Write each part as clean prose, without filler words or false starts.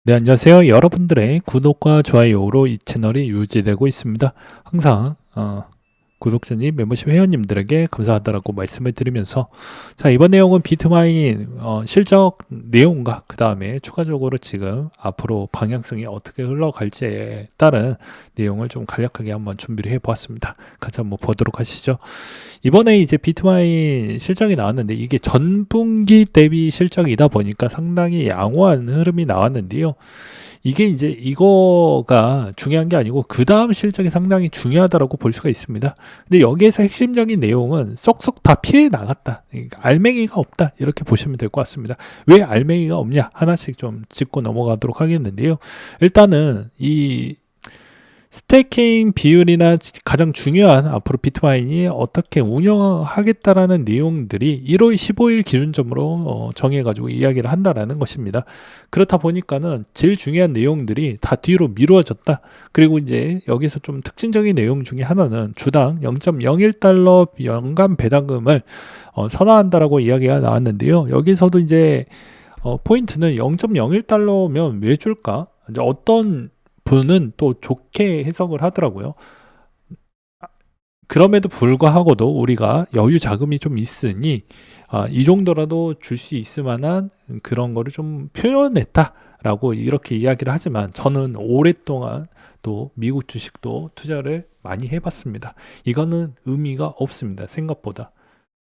네, 안녕하세요. 여러분들의 구독과 좋아요로 이 채널이 유지되고 있습니다. 항상 구독자님, 멤버십 회원님들에게 감사하다라고 말씀을 드리면서, 자, 이번 내용은 비트마인 실적 내용과 그 다음에 추가적으로 지금 앞으로 방향성이 어떻게 흘러갈지에 따른 내용을 좀 간략하게 한번 준비를 해보았습니다. 같이 한번 보도록 하시죠. 이번에 이제 비트마인 실적이 나왔는데, 이게 전분기 대비 실적이다 보니까 상당히 양호한 흐름이 나왔는데요. 이게 이제 이거가 중요한 게 아니고 그 다음 실적이 상당히 중요하다라고 볼 수가 있습니다. 근데 여기에서 핵심적인 내용은 쏙쏙 다 피해 나갔다. 그러니까 알맹이가 없다. 이렇게 보시면 될 것 같습니다. 왜 알맹이가 없냐? 하나씩 좀 짚고 넘어가도록 하겠는데요. 일단은 이 스테이킹 비율이나 가장 중요한 앞으로 비트마인이 어떻게 운영하겠다라는 내용들이 1월 15일 기준점으로 정해가지고 이야기를 한다라는 것입니다. 그렇다 보니까는 제일 중요한 내용들이 다 뒤로 미루어졌다. 그리고 이제 여기서 좀 특징적인 내용 중에 하나는 주당 0.01달러 연간 배당금을 선언한다라고 이야기가 나왔는데요. 여기서도 이제 포인트는 0.01달러면 왜 줄까? 이제 어떤 분은 또 좋게 해석을 하더라고요. 그럼에도 불구하고도 우리가 여유 자금이 좀 있으니 이 정도라도 줄 수 있을 만한 그런 거를 좀 표현했다라고 이렇게 이야기를 하지만 저는 오랫동안 또 미국 주식도 투자를 많이 해봤습니다. 이거는 의미가 없습니다. 생각보다.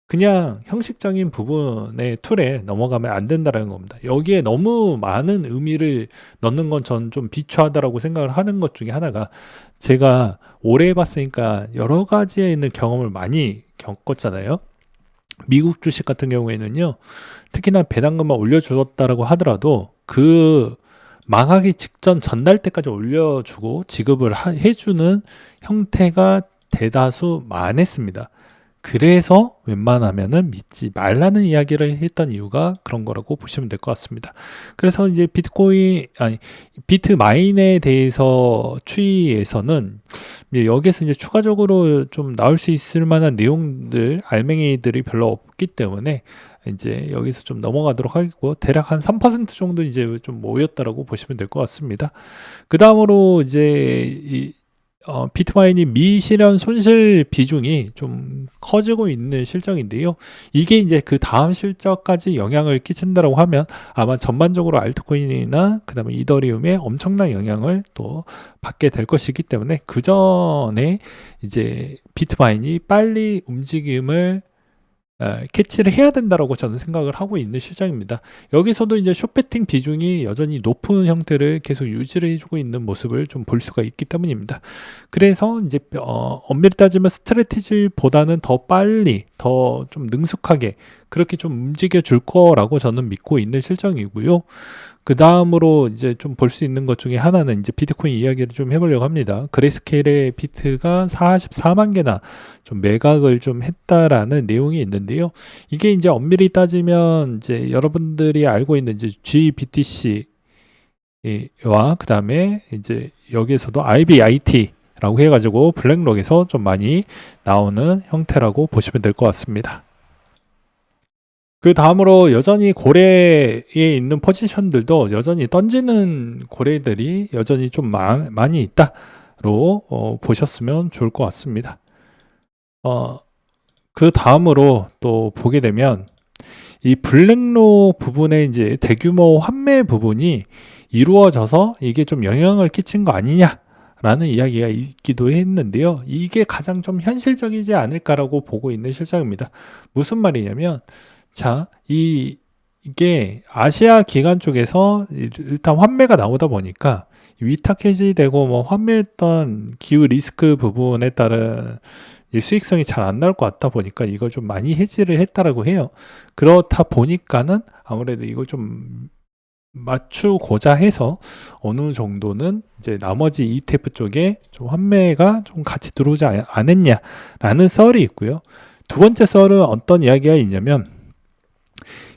그냥 형식적인 부분의 툴에 넘어가면 안 된다는 겁니다. 여기에 너무 많은 의미를 넣는 건 전 좀 비추하다라고 생각을 하는 것 중에 하나가, 제가 오래 해봤으니까 여러 가지에 있는 경험을 많이 겪었잖아요. 미국 주식 같은 경우에는요, 특히나 배당금만 올려주었다라고 하더라도 그 망하기 직전 전날 때까지 올려주고 지급을 해주는 형태가 대다수 많았습니다. 그래서 웬만하면은 믿지 말라는 이야기를 했던 이유가 그런 거라고 보시면 될 것 같습니다. 그래서 이제 비트마인에 대해서 추이에서는 여기에서 이제 추가적으로 좀 나올 수 있을 만한 내용들, 알맹이들이 별로 없기 때문에 이제 여기서 좀 넘어가도록 하겠고, 대략 한 3% 정도 이제 좀 모였다라고 보시면 될 것 같습니다. 그 다음으로 이제 비트마인이 미실현 손실 비중이 좀 커지고 있는 실정인데요. 이게 이제 그 다음 실적까지 영향을 끼친다라고 하면 아마 전반적으로 알트코인이나 그 다음에 이더리움에 엄청난 영향을 또 받게 될 것이기 때문에 그 전에 이제 비트마인이 빨리 움직임을 캐치를 해야 된다라고 저는 생각을 하고 있는 실정입니다. 여기서도 이제 숏배팅 비중이 여전히 높은 형태를 계속 유지를 해주고 있는 모습을 좀 볼 수가 있기 때문입니다. 그래서 이제 엄밀히 따지면 스트래티지보다는 더 빨리, 더 좀 능숙하게 그렇게 좀 움직여 줄 거라고 저는 믿고 있는 실정이고요. 그 다음으로 이제 좀 볼 수 있는 것 중에 하나는 이제 비트코인 이야기를 좀 해보려고 합니다. 그레이스케일의 비트가 44만 개나 좀 매각을 좀 했다라는 내용이 있는데요. 이게 이제 엄밀히 따지면 이제 여러분들이 알고 있는 이제 GBTC 와 그 다음에 이제 여기에서도 IBIT라고 해가지고 블랙록에서 좀 많이 나오는 형태라고 보시면 될 것 같습니다. 그 다음으로 여전히 고래에 있는 포지션들도 여전히 던지는 고래들이 여전히 좀 많이 있다로 보셨으면 좋을 것 같습니다. 그 다음으로 또 보게 되면 이 블랙록 부분에 이제 대규모 환매 부분이 이루어져서 이게 좀 영향을 끼친 거 아니냐라는 이야기가 있기도 했는데요. 이게 가장 좀 현실적이지 않을까라고 보고 있는 실정입니다. 무슨 말이냐면, 자, 이게 아시아 기관 쪽에서 일단 환매가 나오다 보니까 위탁 해지되고 뭐 환매했던 기후 리스크 부분에 따른 수익성이 잘 안 나올 것 같다 보니까 이걸 좀 많이 해지를 했다라고 해요. 그렇다 보니까는 아무래도 이걸 좀 맞추고자 해서 어느 정도는 이제 나머지 ETF 쪽에 좀 환매가 좀 같이 들어오지 않았냐라는 썰이 있고요. 두 번째 썰은 어떤 이야기가 있냐면,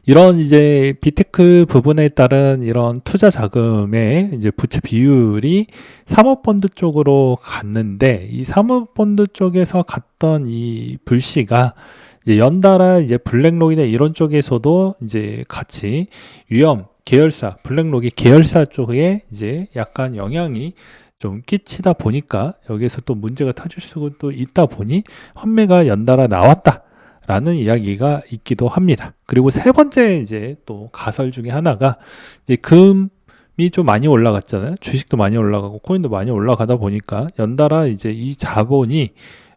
이런 이제 비테크 부분에 따른 이런 투자 자금의 이제 부채 비율이 사모펀드 쪽으로 갔는데, 이 사모펀드 쪽에서 갔던 이 불씨가 이제 연달아 이제 블랙록이나 이런 쪽에서도 이제 같이 위험 계열사, 블랙록이 계열사 쪽에 이제 약간 영향이 좀 끼치다 보니까 여기에서 또 문제가 터질 수도 있다 보니 환매가 연달아 나왔다라는 이야기가 있기도 합니다. 그리고 세 번째 이제 또 가설 중에 하나가 이제 금이 좀 많이 올라갔잖아요. 주식도 많이 올라가고 코인도 많이 올라가다 보니까 연달아 이제 이 자본이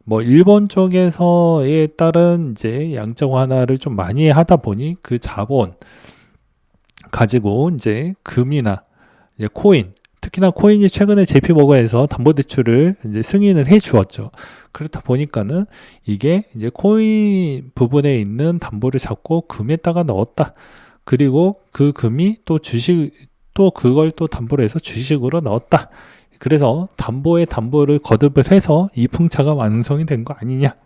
뭐 일본 쪽에서에 따른 이제 양적 완화를 좀 많이 하다 보니 그 자본 가지고 이제 금이나 이제 코인, 특히나 코인이 최근에 JP모건에서 담보대출을 이제 승인을 해 주었죠. 그렇다 보니까는 이게 이제 코인 부분에 있는 담보를 잡고 금에다가 넣었다. 그리고 그 금이 또 주식, 또 그걸 또 담보로 해서 주식으로 넣었다. 그래서 담보에 담보를 거듭을 해서 이 풍차가 완성이 된 거 아니냐.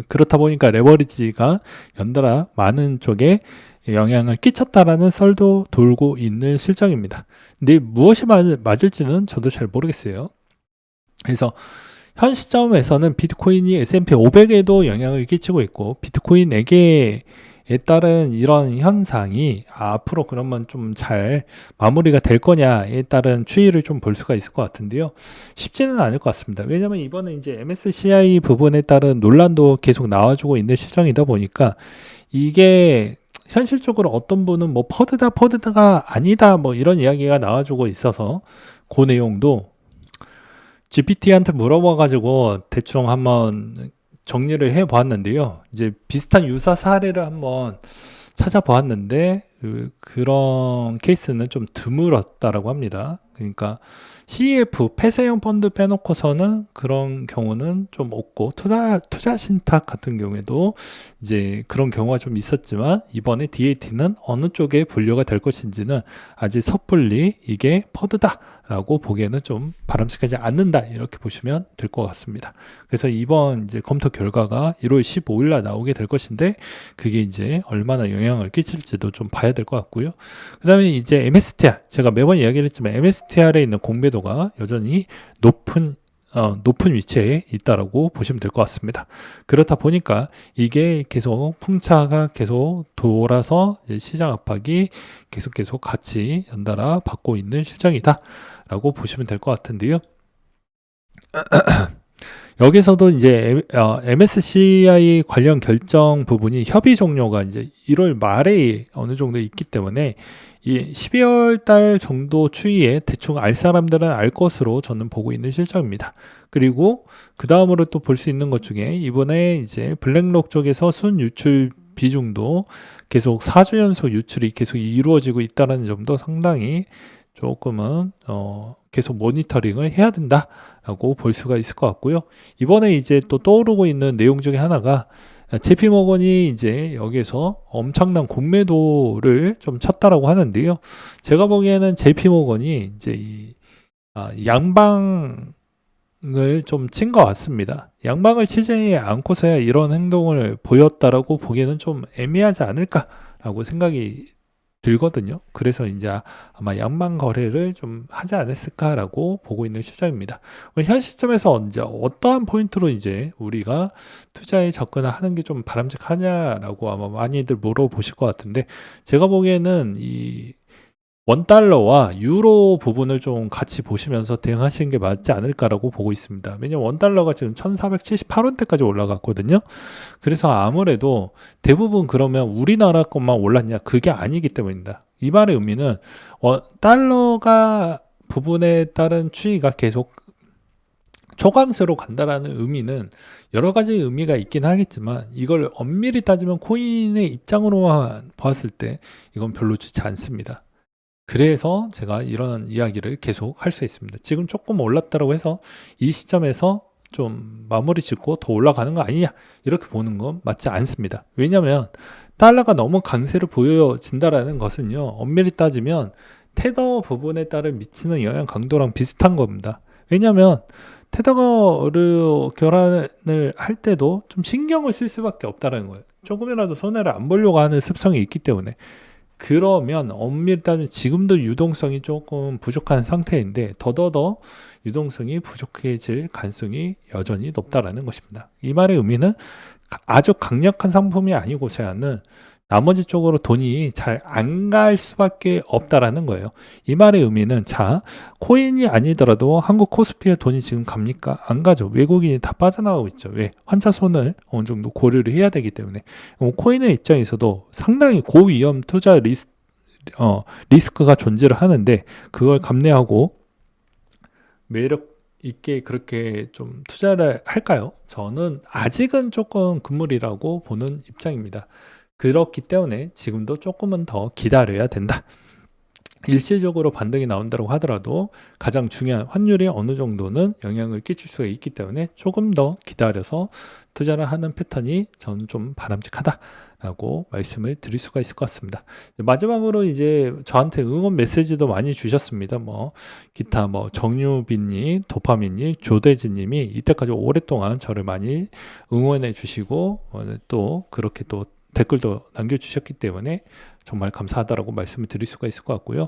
그렇다 보니까 레버리지가 연달아 많은 쪽에 영향을 끼쳤다라는 썰도 돌고 있는 실정입니다. 근데 무엇이 맞을지는 저도 잘 모르겠어요. 그래서 현 시점에서는 비트코인이 S&P 500에도 영향을 끼치고 있고 비트코인에게 따른 이런 현상이 앞으로 그러면 좀 잘 마무리가 될 거냐에 따른 추이를 좀 볼 수가 있을 것 같은데요. 쉽지는 않을 것 같습니다. 왜냐하면 이번에 이제 MSCI 부분에 따른 논란도 계속 나와주고 있는 실정이다 보니까 이게 현실적으로 어떤 분은 뭐 퍼드다가 아니다 뭐 이런 이야기가 나와주고 있어서 그 내용도 GPT한테 물어봐가지고 대충 한번 정리를 해 보았는데요. 이제 비슷한 유사 사례를 한번 찾아보았는데 그런 케이스는 좀 드물었다라고 합니다. 그러니까 CEF 폐쇄형 펀드 빼놓고서는 그런 경우는 좀 없고 투자 신탁 같은 경우에도 이제 그런 경우가 좀 있었지만 이번에 DAT는 어느 쪽에 분류가 될 것인지는 아직 섣불리 이게 펀드다라고 보기에는 좀 바람직하지 않는다 이렇게 보시면 될 것 같습니다. 그래서 이번 이제 검토 결과가 1월 15일 날 나오게 될 것인데 그게 이제 얼마나 영향을 끼칠지도 좀 봐야 될 것 같고요. 그 다음에 이제 MSTR 제가 매번 이야기를 했지만 MSTR에 있는 공매도가 여전히 높은 위치에 있다라고 보시면 될 것 같습니다. 그렇다 보니까 이게 계속 풍차가 계속 돌아서 시장 압박이 계속 같이 연달아 받고 있는 실정이다라고 보시면 될 것 같은데요. 여기서도 이제 MSCI 관련 결정 부분이 협의 종료가 이제 1월 말에 어느 정도 있기 때문에 이 12월 달 정도 추이에 대충 알 사람들은 알 것으로 저는 보고 있는 실정입니다. 그리고 그 다음으로 또 볼 수 있는 것 중에 이번에 이제 블랙록 쪽에서 순 유출 비중도 계속 4주 연속 유출이 계속 이루어지고 있다는 점도 상당히 조금은 계속 모니터링을 해야 된다라고 볼 수가 있을 것 같고요. 이번에 이제 또 떠오르고 있는 내용 중에 하나가 JP모건이 이제 여기서 엄청난 공매도를 좀 쳤다라고 하는데요. 제가 보기에는 JP모건이 이제 양방을 좀 친 것 같습니다. 양방을 치지 않고서야 이런 행동을 보였다라고 보기에는 좀 애매하지 않을까라고 생각이 들거든요. 그래서 이제 아마 양방 거래를 좀 하지 않았을까라고 보고 있는 시점입니다. 현 시점에서 이제 어떠한 포인트로 이제 우리가 투자에 접근을 하는 게 좀 바람직하냐라고 아마 많이들 물어보실 것 같은데 제가 보기에는 이 원달러와 유로 부분을 좀 같이 보시면서 대응하시는 게 맞지 않을까라고 보고 있습니다. 왜냐면 원달러가 지금 1478원대까지 올라갔거든요. 그래서 아무래도 대부분 그러면 우리나라 것만 올랐냐? 그게 아니기 때문입니다. 이 말의 의미는 달러가 부분에 따른 추이가 계속 초강세로 간다라는 의미는 여러 가지 의미가 있긴 하겠지만 이걸 엄밀히 따지면 코인의 입장으로만 봤을 때 이건 별로 좋지 않습니다. 그래서 제가 이런 이야기를 계속 할 수 있습니다. 지금 조금 올랐다고 해서 이 시점에서 좀 마무리 짓고 더 올라가는 거 아니냐 이렇게 보는 건 맞지 않습니다. 왜냐하면 달러가 너무 강세를 보여진다라는 것은요 엄밀히 따지면 테더 부분에 따라 미치는 영향 강도랑 비슷한 겁니다. 왜냐하면 테더를 교란을 할 때도 좀 신경을 쓸 수밖에 없다는 거예요. 조금이라도 손해를 안 보려고 하는 습성이 있기 때문에. 그러면 엄밀히 따지면 지금도 유동성이 조금 부족한 상태인데 더더더 유동성이 부족해질 가능성이 여전히 높다라는 것입니다. 이 말의 의미는 아주 강력한 상품이 아니고서야는 나머지 쪽으로 돈이 잘 안 갈 수밖에 없다라는 거예요. 이 말의 의미는, 자, 코인이 아니더라도 한국 코스피에 돈이 지금 갑니까? 안 가죠. 외국인이 다 빠져나가고 있죠. 왜? 환차 손을 어느 정도 고려를 해야 되기 때문에. 코인의 입장에서도 상당히 고위험 투자 리스크가 존재를 하는데, 그걸 감내하고 매력 있게 그렇게 좀 투자를 할까요? 저는 아직은 조금 금물이라고 보는 입장입니다. 그렇기 때문에 지금도 조금은 더 기다려야 된다. 일시적으로 반등이 나온다고 하더라도 가장 중요한 환율이 어느 정도는 영향을 끼칠 수가 있기 때문에 조금 더 기다려서 투자를 하는 패턴이 저는 좀 바람직하다라고 말씀을 드릴 수가 있을 것 같습니다. 마지막으로 이제 저한테 응원 메시지도 많이 주셨습니다. 기타 정유빈님, 도파민님, 조대진님이 이때까지 오랫동안 저를 많이 응원해 주시고 또 그렇게 또 댓글도 남겨주셨기 때문에 정말 감사하다라고 말씀을 드릴 수가 있을 것 같고요.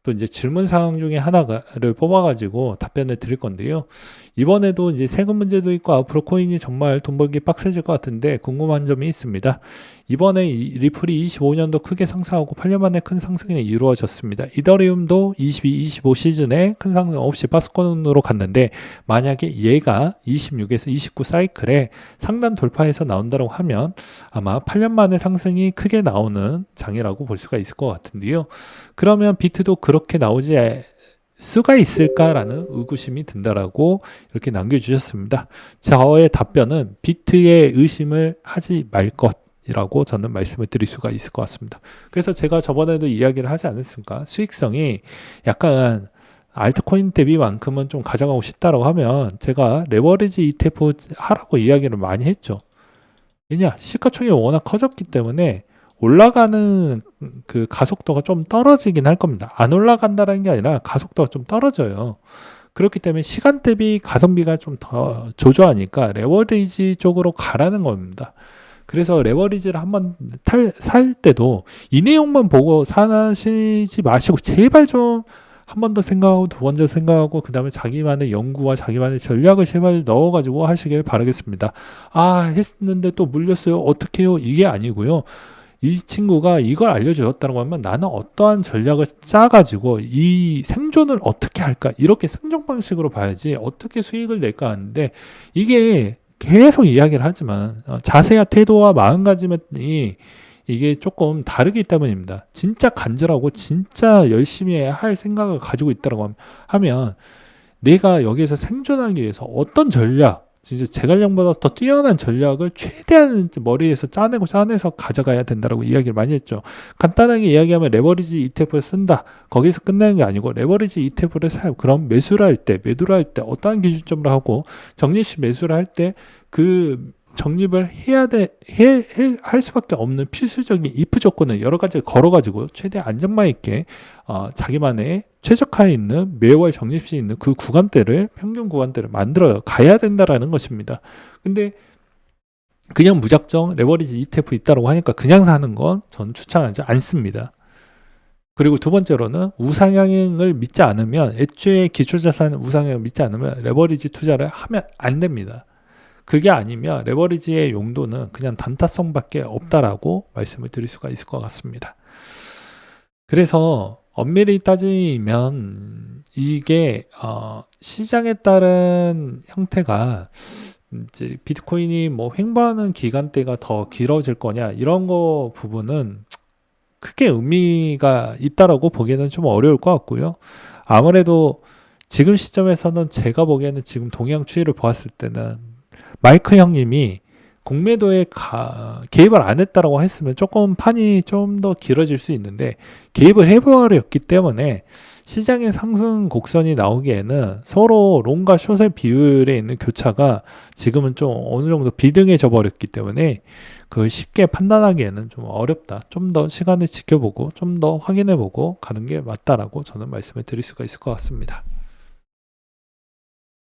또 이제 질문사항 중에 하나를 뽑아가지고 답변을 드릴 건데요. 이번에도 이제 세금 문제도 있고 앞으로 코인이 정말 돈 벌기 빡세질 것 같은데 궁금한 점이 있습니다. 이번에 리플이 25년도 크게 상승하고 8년 만에 큰 상승이 이루어졌습니다. 이더리움도 22, 25 시즌에 큰 상승 없이 바스권으로 갔는데 만약에 얘가 26에서 29 사이클에 상단 돌파해서 나온다고 하면 아마 8년 만에 상승이 크게 나오는 장이라고 볼 수가 있을 것 같은데요. 그러면 비트도 그렇게 나오지 수가 있을까라는 의구심이 든다라고 이렇게 남겨주셨습니다. 저의 답변은 비트에 의심을 하지 말 것이라고 저는 말씀을 드릴 수가 있을 것 같습니다. 그래서 제가 저번에도 이야기를 하지 않았습니까? 수익성이 약간 알트코인 대비만큼은 좀 가져가고 싶다라고 하면 제가 레버리지 ETF 하라고 이야기를 많이 했죠. 왜냐? 시가총이 워낙 커졌기 때문에 올라가는 그 가속도가 좀 떨어지긴 할 겁니다. 안 올라간다는 게 아니라 가속도가 좀 떨어져요. 그렇기 때문에 시간 대비 가성비가 좀 더 조조하니까 레버리지 쪽으로 가라는 겁니다. 그래서 레버리지를 한번 살 때도 이 내용만 보고 사시지 마시고 제발 좀 한 번 더 생각하고 두 번 더 생각하고 그 다음에 자기만의 연구와 자기만의 전략을 제발 넣어가지고 하시길 바라겠습니다. 했는데 또 물렸어요. 어떻게 해요? 이게 아니고요. 이 친구가 이걸 알려주었다고 하면 나는 어떠한 전략을 짜가지고 이 생존을 어떻게 할까? 이렇게 생존 방식으로 봐야지 어떻게 수익을 낼까 하는데 이게 계속 이야기를 하지만 자세와 태도와 마음가짐이 이게 조금 다르기 때문입니다. 진짜 간절하고 진짜 열심히 할 생각을 가지고 있다고 하면 내가 여기에서 생존하기 위해서 어떤 전략, 진짜 제갈량보다 더 뛰어난 전략을 최대한 머리에서 짜내서 가져가야 된다라고 이야기를 많이 했죠. 간단하게 이야기하면 레버리지 ETF를 쓴다. 거기서 끝나는 게 아니고 레버리지 ETF를 사요. 그럼 매수를 할 때, 매도를 할 때 어떠한 기준점으로 하고 적립식 매수를 할 때 그 적립을 할 수밖에 없는 필수적인 if 조건을 여러 가지 걸어가지고 최대 안정감 있게 자기만의 최적화에 있는 매월 적립시 있는 그 구간대를 평균 구간대를 만들어 가야 된다라는 것입니다. 근데 그냥 무작정 레버리지 ETF 있다고 하니까 그냥 사는 건 전 추천하지 않습니다. 그리고 두 번째로는 우상향을 믿지 않으면 애초에 기초자산 우상향을 믿지 않으면 레버리지 투자를 하면 안 됩니다. 그게 아니면 레버리지의 용도는 그냥 단타성밖에 없다라고 말씀을 드릴 수가 있을 것 같습니다. 그래서 엄밀히 따지면 이게 시장에 따른 형태가 이제 비트코인이 횡보하는 기간대가 더 길어질 거냐 이런 거 부분은 크게 의미가 있다라고 보기에는 좀 어려울 것 같고요. 아무래도 지금 시점에서는 제가 보기에는 지금 동향 추이를 보았을 때는 마이크 형님이 공매도에 개입을 안 했다라고 했으면 조금 판이 좀 더 길어질 수 있는데 개입을 해버렸기 때문에 시장의 상승 곡선이 나오기에는 서로 롱과 숏의 비율에 있는 교차가 지금은 좀 어느 정도 비등해져 버렸기 때문에 그걸 쉽게 판단하기에는 좀 어렵다. 좀 더 시간을 지켜보고 좀 더 확인해보고 가는 게 맞다라고 저는 말씀을 드릴 수가 있을 것 같습니다.